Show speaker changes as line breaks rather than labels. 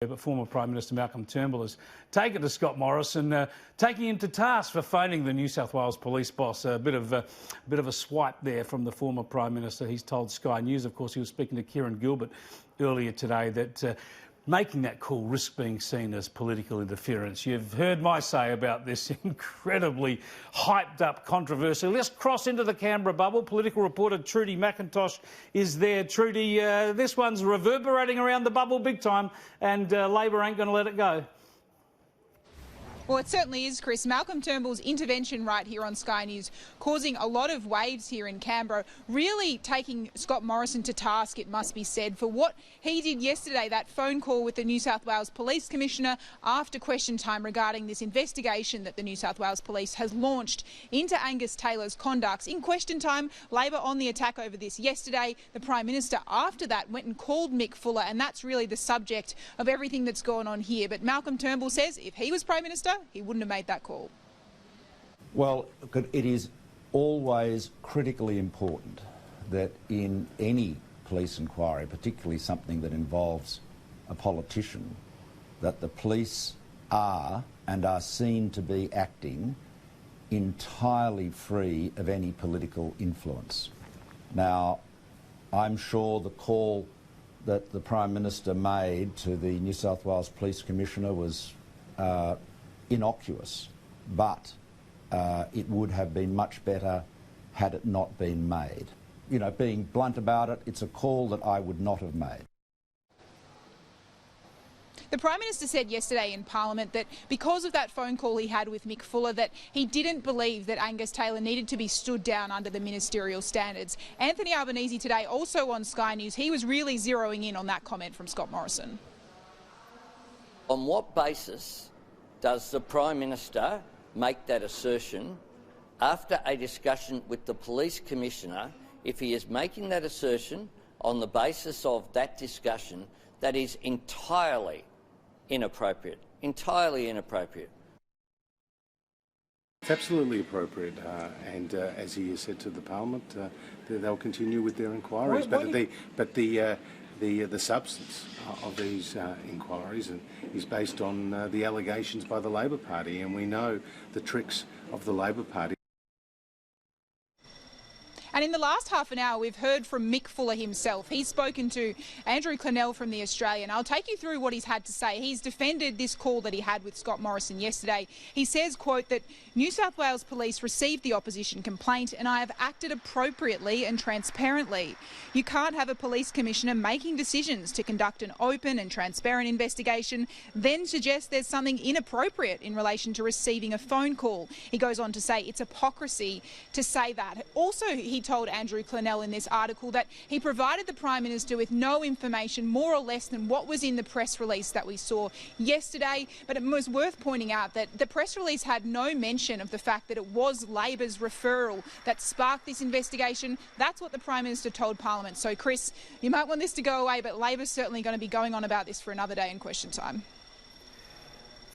But former Prime Minister Malcolm Turnbull has taken to Scott Morrison, taking him to task for phoning the New South Wales police boss. A bit of a swipe there from the former Prime Minister. He's told Sky News, of course, he was speaking to Kieran Gilbert earlier today, that making that call risks being seen as political interference. You've heard my say about this incredibly hyped-up controversy. Let's cross into the Canberra bubble. Political reporter TRUDY MCINTOSH is there. TRUDY, this one's reverberating around the bubble big time, and Labor ain't going to let it go.
Well, it certainly is, Chris. Malcolm Turnbull's intervention right here on Sky News causing a lot of waves here in Canberra, really taking Scott Morrison to task, it must be said, for what he did yesterday, that phone call with the New South Wales Police Commissioner after question time regarding this investigation that the New South Wales Police has launched into Angus Taylor's conduct. In question time, Labor on the attack over this yesterday. The Prime Minister after that went and called Mick Fuller, and that's really the subject of everything that's going on here. But Malcolm Turnbull says if he was Prime Minister, he wouldn't have made that call.
Well, it is always critically important that in any police inquiry, particularly something that involves a politician, that the police are and are seen to be acting entirely free of any political influence. Now, I'm sure the call that the Prime Minister made to the New South Wales Police Commissioner was innocuous, but it would have been much better had it not been made. You know, being blunt about it, it's a call that I would not have made.
The Prime Minister said yesterday in Parliament that because of that phone call he had with Mick Fuller, that he didn't believe that Angus Taylor needed to be stood down under the ministerial standards. Anthony Albanese today, also on Sky News, he was really zeroing in on that comment from Scott Morrison.
On what basis does the Prime Minister make that assertion after a discussion with the Police Commissioner? If he is making that assertion on the basis of that discussion, that is entirely inappropriate. Entirely inappropriate.
It's absolutely appropriate, and as he has said to the Parliament, they'll continue with their inquiries. But the substance of these inquiries is based on the allegations by the Labor Party, and we know the tricks of the Labor Party.
And in the last half an hour, we've heard from Mick Fuller himself. He's spoken to Andrew Clennell from The Australian. I'll take you through what he's had to say. He's defended this call that he had with Scott Morrison yesterday. He says, quote, that New South Wales Police received the opposition complaint and I have acted appropriately and transparently. You can't have a police commissioner making decisions to conduct an open and transparent investigation, then suggest there's something inappropriate in relation to receiving a phone call. He goes on to say it's hypocrisy to say that. Also, he told Andrew Clennell in this article that he provided the Prime Minister with no information more or less than what was in the press release that we saw yesterday. But it was worth pointing out that the press release had no mention of the fact that it was Labor's referral that sparked this investigation. That's what the Prime Minister told Parliament. So, Chris, you might want this to go away, but Labor's certainly going to be going on about this for another day in question time.